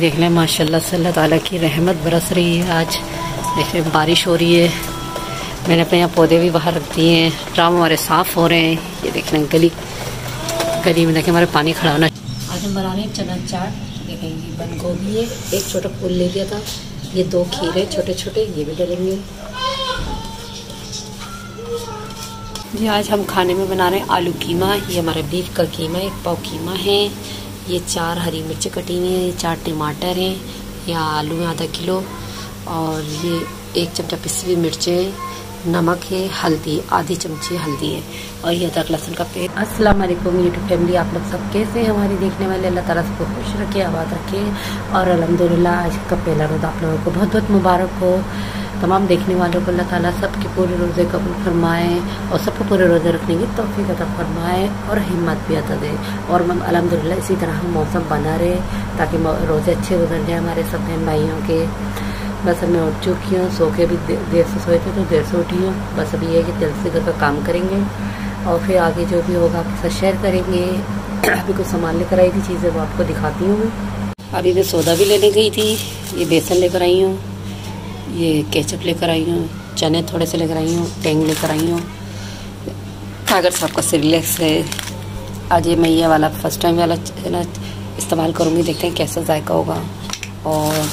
देख लें माशाल्लाह से अल्लाह ताला की रहमत बरस रही है। आज देख लें बारिश हो रही है। मैंने अपने यहाँ पौधे भी बाहर रख दिए हैं। ड्राम हमारे साफ़ हो रहे हैं। ये देख लें गली में देखें हमारे पानी खड़ा होना। आज हम बना रहे हैं चना चाट। देखें ये बंद गोभी है, एक छोटा फूल ले लिया था, ये 2 खीरे छोटे छोटे ये भी डालेंगे जी। आज हम खाने में बना रहे हैं आलू कीमा। ये हमारा बीफ का कीमा है, 1 पाव कीमा है। ये 4 हरी मिर्ची कटी हुई हैं, 4 टमाटर हैं, यहाँ आलू है आधा किलो, और ये 1 चमचा पिसी हुई मिर्चें, नमक है, हल्दी आधी चमची हल्दी है, और ये अदरक लहसुन का पेस्ट। अस्सलाम वालेकुम यूट्यूब फैमिली, आप लोग सब कैसे हैं? हमारी देखने वाले अल्लाह ताला सबको खुश रखे, आबाद रखे, और अल्हम्दुलिल्लाह आज का पहला रोज़ा आप लोगों को बहुत बहुत मुबारक हो। तमाम देखने वालों को अल्लाह ताला सबके पूरे रोज़े कबूल फरमाए और सबको पूरे रोज़े रखने की तौफीक अता फरमाए और हिम्मत भी अता दे। और अल्हम्दुलिल्लाह इसी तरह हम मौसम बना रहे ताकि रोज़े अच्छे गुजर जाए हमारे सब बहन भाइयों के। बस मैं उठ चुकी हूँ, सो के भी देर से सोए थे तो देर से उठी हूँ। बस अभी ये है कि दिल से घर का काम करेंगे और फिर आगे जो भी होगा आपके साथ शेयर करेंगे। अभी कुछ सामान लेकर आई थी, चीज़ें वो आपको दिखाती हूँ। अभी मैं सौदा भी लेने गई थी। ये बेसन लेकर आई हूँ, ये केचप लेकर आई हूँ, चने थोड़े से लेकर आई हूँ, टेंग लेकर आई हूँ। अगर सबका सिरिलेक्स है, आज ये मैं ये वाला फर्स्ट टाइम वाला है ना इस्तेमाल करूँगी, देखते हैं कैसा जायका होगा। और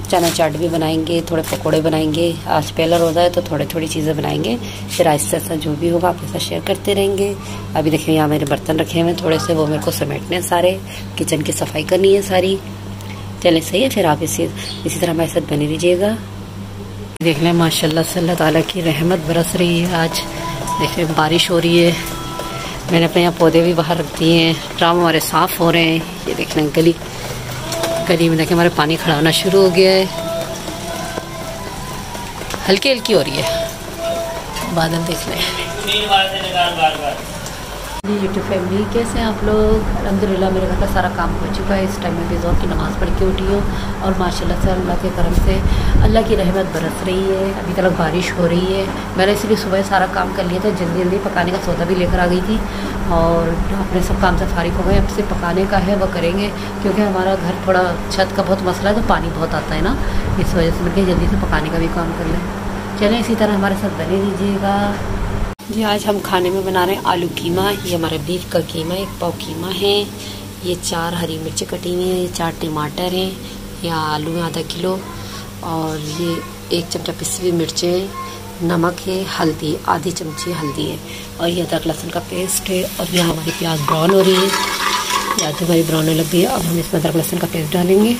चना चाट भी बनाएंगे, थोड़े पकोड़े बनाएंगे। आज पहला रोज़ा है तो थोड़ी चीज़ें बनाएंगे, फिर आहिस्ता आहिस्ता जो भी होगा आपके साथ शेयर करते रहेंगे। अभी देखिए यहाँ मेरे बर्तन रखे हुए हैं थोड़े से, वो मेरे को समेटने हैं सारे, किचन की सफाई करनी है सारी। चले सही है, फिर आप इसी तरह हमारे साथ बने रहिएगा। देख लें माशाल्लाह से अल्लाह ताला की रहमत बरस रही है। आज देख लें बारिश हो रही है। मैंने अपने यहाँ पौधे भी बाहर रख दिए हैं। ड्राम हमारे साफ़ हो रहे हैं। ये देख लें गली में देखें हमारे पानी खड़ा होना शुरू हो गया है। हल्की हल्की हो रही है, बादल देख लें। जी यूट्यूब फैमिली कैसे हैं आप लोग? अल्हम्दुलिल्लाह मेरे घर का सारा काम हो चुका है। इस टाइम में ज़ोहर की नमाज़ पढ़ के उठी हूँ और माशाल्लाह से अल्लाह के करम से अल्लाह की रहमत बरस रही है। अभी तक बारिश हो रही है। मैंने इसलिए सुबह सारा काम कर लिया था, जल्दी जल्दी पकाने का सौदा भी लेकर आ गई थी और अपने सब काम से फारिग हो गए। अब से पकाने का है वह करेंगे, क्योंकि हमारा घर थोड़ा छत का बहुत मसला है तो पानी बहुत आता है ना, इस वजह से मैं जल्दी से पकाने का भी काम कर लें। चलें इसी तरह हमारे साथ बने रहिएगा जी। आज हम खाने में बना रहे हैं आलू कीमा। ये हमारा बीफ का कीमा, 1 पाव कीमा है। ये 4 हरी मिर्ची कटी हुई हैं, ये 4 टमाटर हैं, यहाँ आलू है आधा किलो, और ये 1 चमचा पिसी हुई मिर्चें, नमक है, हल्दी आधी चमची हल्दी है, और ये अदरक लहसुन का पेस्ट है। और यहाँ हमारी प्याज ब्राउन हो रही है, प्याज हमारी ब्राउन होने लग गई है। अब हम इसमें अदरक लहसुन का पेस्ट डालेंगे।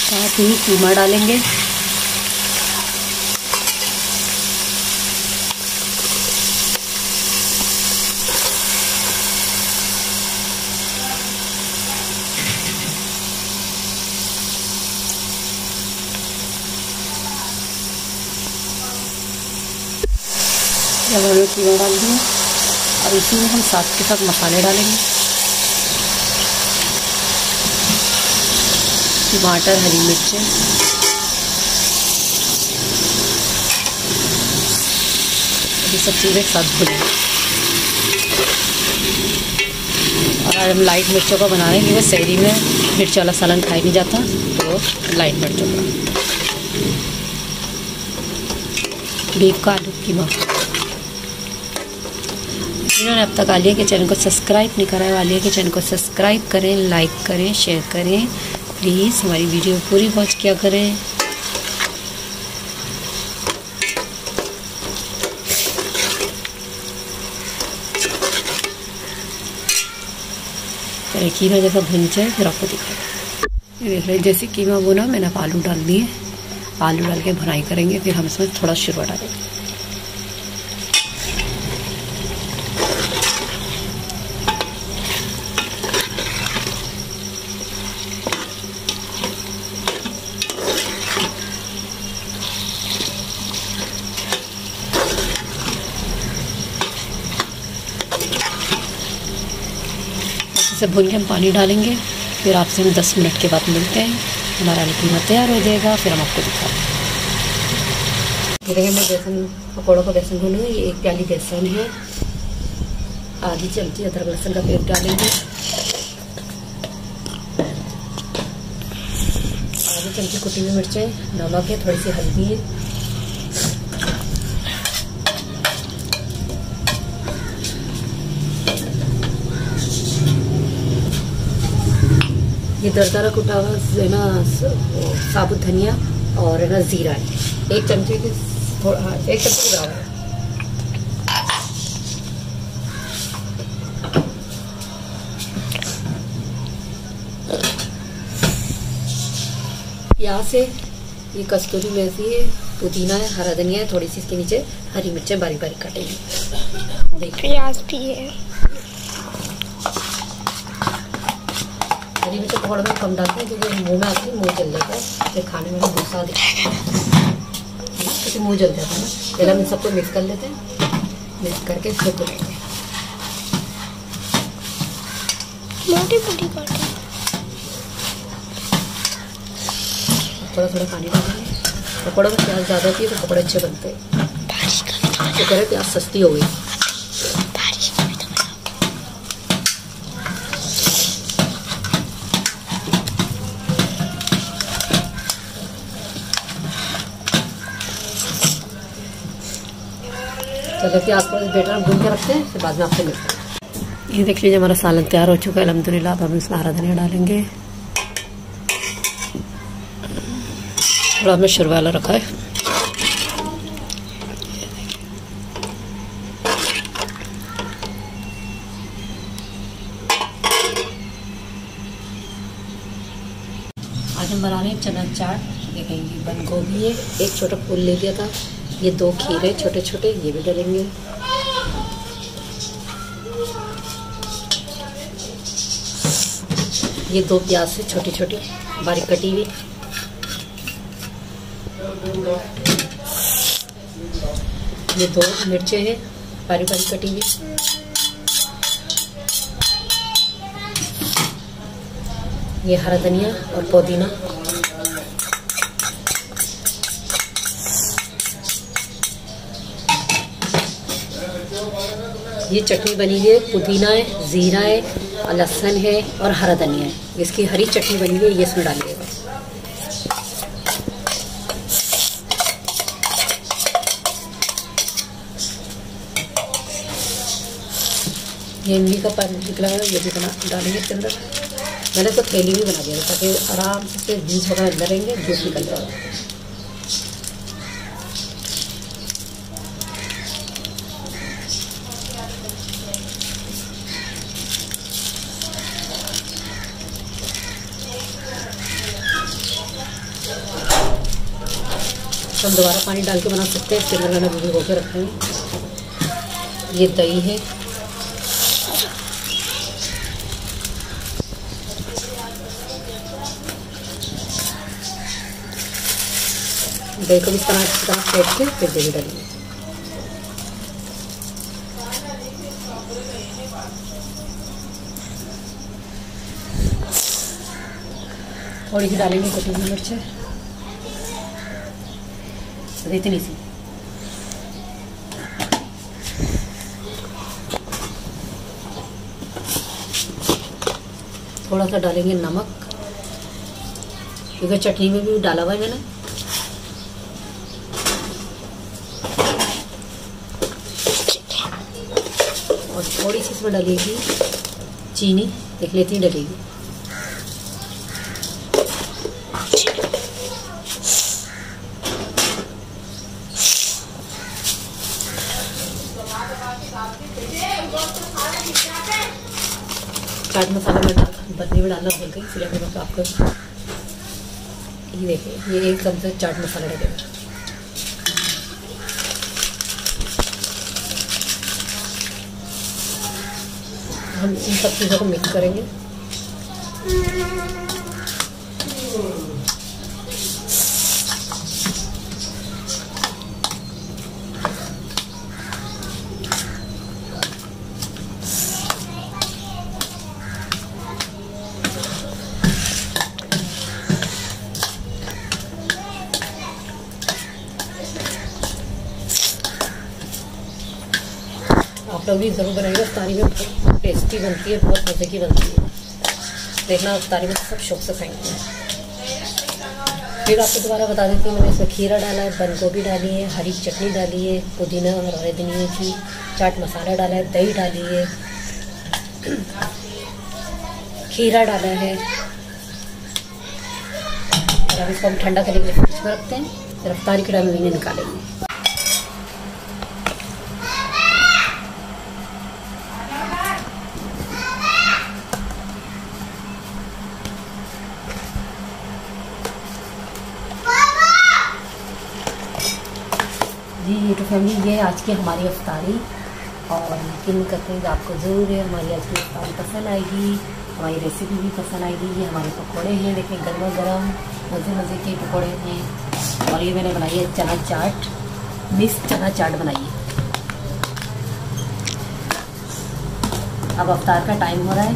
साथ ही कीमा डालेंगे। जब हमने कीमा डाल दिया, अब इसी में हम साथ के साथ मसाले डालेंगे। टमाटर, हरी मिर्चें, ये सब चीज़ें साथ भूनें। और आज हम लाइट मिर्चों का बना रहे हैं, क्योंकि सहरी में मिर्च वाला सालन खाई नहीं जाता, तो लाइट मिर्चों का। बीफ का आलू कीमा। जिन्होंने अब तक आलिया के चैनल को सब्सक्राइब नहीं करा है, आलिया के चैनल को सब्सक्राइब करें, लाइक करें, शेयर करें। प्लीज़ हमारी वीडियो पूरी वॉच किया करें। कीमा जैसा भुन जाए फिर आपको दिखाएं। ये देख रहे हैं जैसे कीमा भुना, मैंने आलू डाल दिए। आलू डाल के भुनाई करेंगे, फिर हम इसमें थोड़ा शुरवा डालेंगे। इसे भून के हम पानी डालेंगे फिर आपसे हम 10 मिनट के बाद मिलते हैं। हमारा आलू कीमा तैयार हो जाएगा, फिर हम आपको दिखाते हैं। ये देखिए मैं बेसन पकौड़ों का बेसन भून लूँगी। ये 1 प्याली बेसन है, आधी चमची अदरक लहसुन का पेस्ट डालेंगे, आधी चमची कुटी हुई मिर्चें, नमक है, थोड़ी सी हल्दी है, ये दरदरा कुटा हुआ है ना साबुत धनिया और है ना जीरा है, 1 चमचे की 1 चमचे बराबर है। प्याज है, ये कस्तूरी मेथी है, पुदीना है, हरा धनिया है, थोड़ी सी इसके नीचे हरी मिर्चें बारीक बारीक काटेंगे। प्याज भी है। हरी मिर्च पकौड़े में कम डालते हैं क्योंकि मुंह में आती है, मुंह जल जाता है, फिर खाने में गुस्सा दिखता है, क्योंकि मुंह जल जाता है ना। पहले हम इन सबको मिक्स कर लेते हैं, मिक्स करके फिर भूनेंगे। मोटी मोटी काटें। थोड़ा थोड़ा पानी डालेंगे। पकौड़े में प्याज ज़्यादा होती है तो पकौड़े अच्छे बनते हैं। तो करें प्याज सस्ती हो गई। चलो प्याज को बेटर हम भून के रखते हैं, फिर बाद में आपसे मिलते हैं। ये देख लीजिए हमारा सालन तैयार हो चुका है अल्हम्दुलिल्लाह। अब हम इसमें हरा धनिया डालेंगे। थोड़ा हमने शरवाला रखा है। आज हम बना रहे हैं चना चाट। देखें ये बंद गोभी है, 1 छोटा फूल ले लिया था, ये 2 खीरे छोटे छोटे, ये भी डालेंगे। ये 2 प्याज है छोटी छोटी बारीक कटी हुई, ये 2 मिर्चें हैं बारीक बारीक कटी हुई, ये हरा धनिया और पुदीना, ये चटनी बनी हुई है, पुदीना है, जीरा है, लहसुन है और हरा धनिया है। इसकी हरी चटनी बनी हुई है, ये इसमें डालिएगा। ये इमली का पानी निकला है, ये भी बना डालेंगे इसके अंदर। मैंने तो थैली भी बना दिया ताकि आराम से बीज वगैरह अंदर रहेंगे, जूस निकल जाएगा। हम दोबारा पानी डाल के बना सकते हैं। इसके अंदर मैंने भिगो के रखे हैं। ये दही है, दही को इस तरह फेंट के फिर दही डालेंगे। थोड़ी सी डालेंगे कटी हुई मिर्च, इतनी सी। थोड़ा सा डालेंगे नमक, क्योंकि चटनी में भी डाला हुआ है मैंने। और थोड़ी सी इसमें डालेगी चीनी, देख लेती डलेगी। चाट मसाला मैं बदली में डालना भूल गई, इसलिए मैं आपको ये देखिए, ये 1 चम्मच चाट मसाला डालेगा। हम इन सब चीज़ों को मिक्स करेंगे। आप लोग भी ज़रूर बनाइए। इफ्तारी में बहुत टेस्टी बनती है, बहुत मज़े की बनती है। देखना इफ्तारी में सब शौक से खाएंगे। फिर आपको दोबारा बता देती हूँ, मैंने इसमें खीरा डाला है, बंद गोभी डाली है, हरी चटनी डाली है, पुदीना और हरे धनिया की, चाट मसाला डाला है, दही डाली है, खीरा डाला है। और अब इसको हम ठंडा करने के लिए फ्रिज में रखते हैं, फिर इफ्तारी के टाइम में इन्हें निकालेंगे। जी यूट्यूब फैमिली, ये आज की हमारी इफ्तारी, और यकीन करते हैं कि आपको ज़रूर है हमारी आज की इफ्तारी पसंद आएगी, हमारी रेसिपी भी पसंद आएगी। ये हमारे पकोड़े हैं, देखिए गर्मा गर्म मज़े के पकोड़े हैं। और ये मैंने बनाई है चना चाट, मिक्स चना चाट बनाई है। अब इफ्तार का टाइम हो रहा है,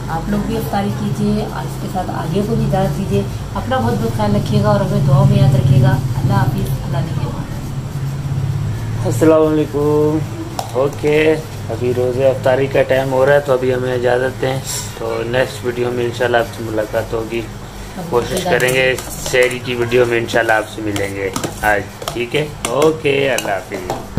आप लोग भी इफ्तारी कीजिए और इसके साथ आगे को भी इजाज़त दीजिए। अपना बहुत बहुत ख्याल रखिएगा और हमें दुआ में याद रखिएगा। अल्लाह हाफिज़, अल्लाह निगहबान। अस्सलाम वालेकुम। ओके, अभी रोज़े इफ्तारी का टाइम हो रहा है, तो अभी हमें इजाज़त दें। तो नेक्स्ट वीडियो में इंशाल्लाह आपसे मुलाकात होगी। कोशिश करेंगे शहरी की वीडियो में इंशाल्लाह आपसे मिलेंगे आज। ठीक है, ओके, अल्लाह हाफिज़।